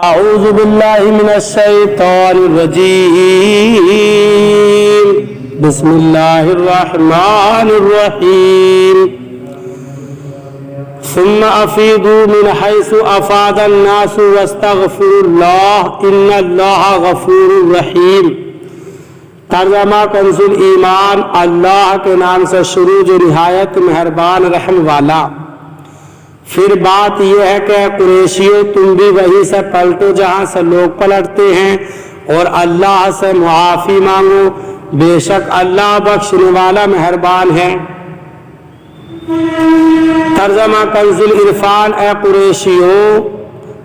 اعوذ باللہ من الشیطان الرجیم بسم اللہ الرحمن الرحیم ثم افیضوا من حیث افاض الناس واستغفروا اللہ ان اللہ غفور رحیم۔ ترجمہ کنز الایمان، اللہ کے نام سے شروع جو نہایت مہربان رحم والا۔ پھر بات یہ ہے کہ قریشیوں تم بھی وہیں سے پلٹو جہاں سے لوگ پلٹتے ہیں اور اللہ سے معافی مانگو، بے شک اللہ بخشنے والا مہربان ہے۔ ترجمہ کنز العرفان، اے قریشیوں،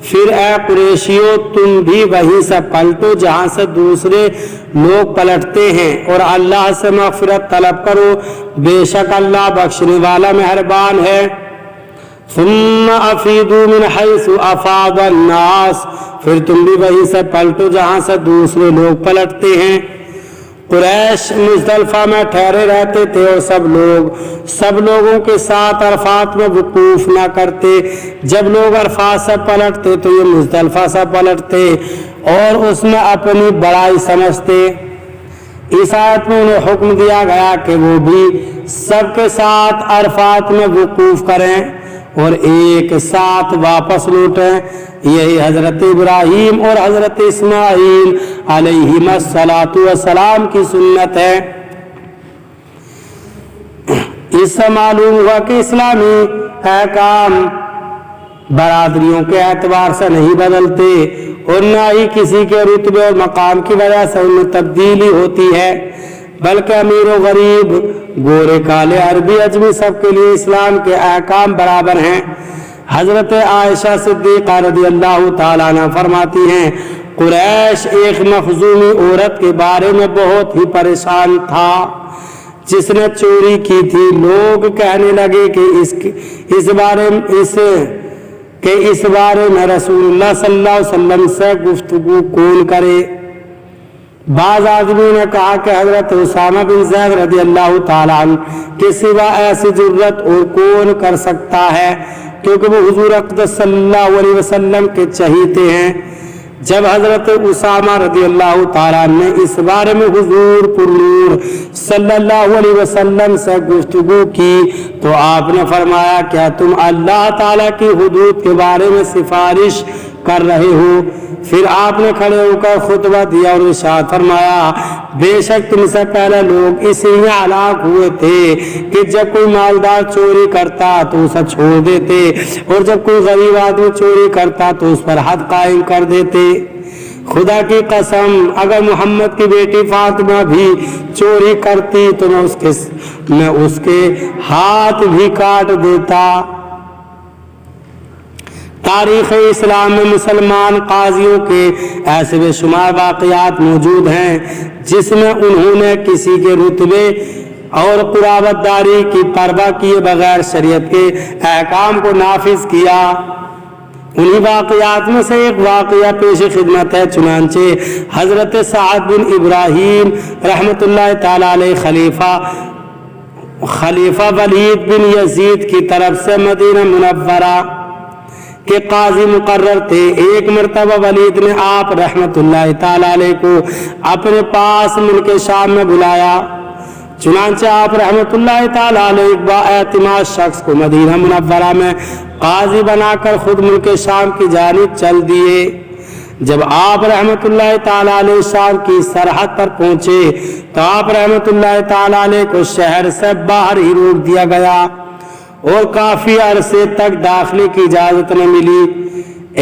پھر اے قریشیوں تم بھی وہیں سے پلٹو جہاں سے دوسرے لوگ پلٹتے ہیں اور اللہ سے مغفرت طلب کرو، بے شک اللہ بخشنے والا مہربان ہے۔ ثم افیضوا من حیث افاض الناس، پھر تم بھی وہیں سے پلٹو جہاں سے دوسرے لوگ پلٹتے ہیں۔ قریش مزدلفہ میں ٹھہرے رہتے تھے اور سب لوگوں کے ساتھ عرفات میں وقوف نہ کرتے۔ جب لوگ عرفات سے پلٹتے تو یہ مزدلفہ سے پلٹتے اور اس میں اپنی بڑائی سمجھتے۔ اس آیت میں انہیں حکم دیا گیا کہ وہ بھی سب کے ساتھ عرفات میں وقوف کریں اور ایک ساتھ واپس لوٹیں۔ یہی حضرت ابراہیم اور حضرت اسماعیل علیہم السلام کی سنت ہے۔ اس سے معلوم ہوا کہ اسلامی احکام برادریوں کے اعتبار سے نہیں بدلتے اور نہ ہی کسی کے رتبے اور مقام کی وجہ سے ان میں تبدیلی ہوتی ہے، بلکہ امیر و غریب، گورے کالے، عربی اجمی سب کے لیے اسلام کے احکام برابر ہیں۔ حضرت عائشہ صدیقہ رضی اللہ تعالیٰ عنہ فرماتی ہیں، قریش ایک مخزومی عورت کے بارے میں بہت ہی پریشان تھا جس نے چوری کی تھی۔ لوگ کہنے لگے کہ اس بارے میں رسول اللہ صلی اللہ علیہ وسلم سے گفتگو کون کرے؟ بعض آدمی نے کہا کہ حضرت اسامہ بن زید رضی اللہ تعالیٰ عنہ کے سوا ایسی ضرورت اور کون کر سکتا ہے، کیونکہ وہ حضور اقدس صلی اللہ علیہ وسلم کے چہیتے ہیں۔ جب حضرت اسامہ رضی اللہ تعالیٰ عنہ نے اس بارے میں حضور پر نور صلی اللہ علیہ وسلم سے گفتگو کی تو آپ نے فرمایا، کیا تم اللہ تعالیٰ کی حدود کے بارے میں سفارش کر رہے ہو؟ پھر آپ نے کھڑے ہو کر خطبہ دیا اور ارشاد فرمایا، بے شک تم سے پہلے لوگ اسی میں ہلاک ہوئے تھے کہ جب کوئی مالدار چوری کرتا تو اسے چھوڑ دیتے اور جب کوئی غریب آدمی چوری کرتا تو اس پر حد قائم کر دیتے۔ خدا کی قسم اگر محمد کی بیٹی فاطمہ بھی چوری کرتی تو میں اس کے ہاتھ بھی کاٹ دیتا۔ تاریخ اسلام میں مسلمان قاضیوں کے ایسے بے شمار واقعات موجود ہیں جس میں انہوں نے کسی کے رتبے اور قرابت داری کی پرواہ کیے بغیر شریعت کے احکام کو نافذ کیا۔ انہی واقعات میں سے ایک واقعہ پیش خدمت ہے۔ چنانچہ حضرت سعد بن ابراہیم رحمۃ اللہ تعالی علیہ خلیفہ ولید بن یزید کی طرف سے مدینہ منورہ کے قاضی مقرر تھے۔ ایک مرتبہ ولید نے آپ رحمت اللہ تعالی علیہ کو اپنے پاس ملک شام میں بلایا۔ چنانچہ آپ رحمت اللہ تعالی علیہ ایک بااعتماد شخص کو مدینہ منورہ میں قاضی بنا کر خود ملک شام کی جانب چل دیے۔ جب آپ رحمت اللہ تعالی علیہ شام کی سرحد پر پہنچے تو آپ رحمت اللہ تعالی علیہ کو شہر سے باہر ہی روک دیا گیا اور کافی عرصے تک داخلے کی اجازت نہ ملی۔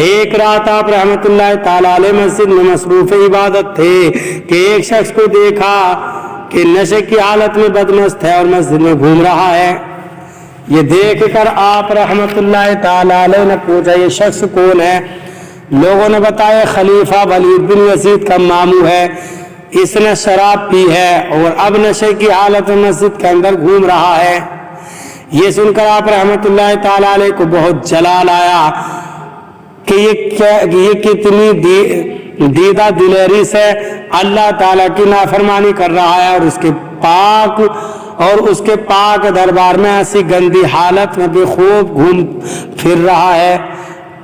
ایک رات آپ رحمت اللہ تعالی علیہ مسجد میں مصروف عبادت تھے کہ ایک شخص کو دیکھا کہ نشے کی حالت میں بدمست ہے اور مسجد میں گھوم رہا ہے۔ یہ دیکھ کر آپ رحمت اللہ تعالی علیہ نے پوچھا، یہ شخص کون ہے؟ لوگوں نے بتایا، خلیفہ ولید بن یزید کا ماموں ہے، اس نے شراب پی ہے اور اب نشے کی حالت میں مسجد کے اندر گھوم رہا ہے۔ یہ سن کر آپ رحمت اللہ تعالی علیہ کو بہت جلال آیا کہ یہ کتنی دیدہ دلیری سے اللہ تعالیٰ کی نافرمانی کر رہا ہے اور اس کے پاک دربار میں ایسی گندی حالت میں بے خوف گھوم پھر رہا ہے۔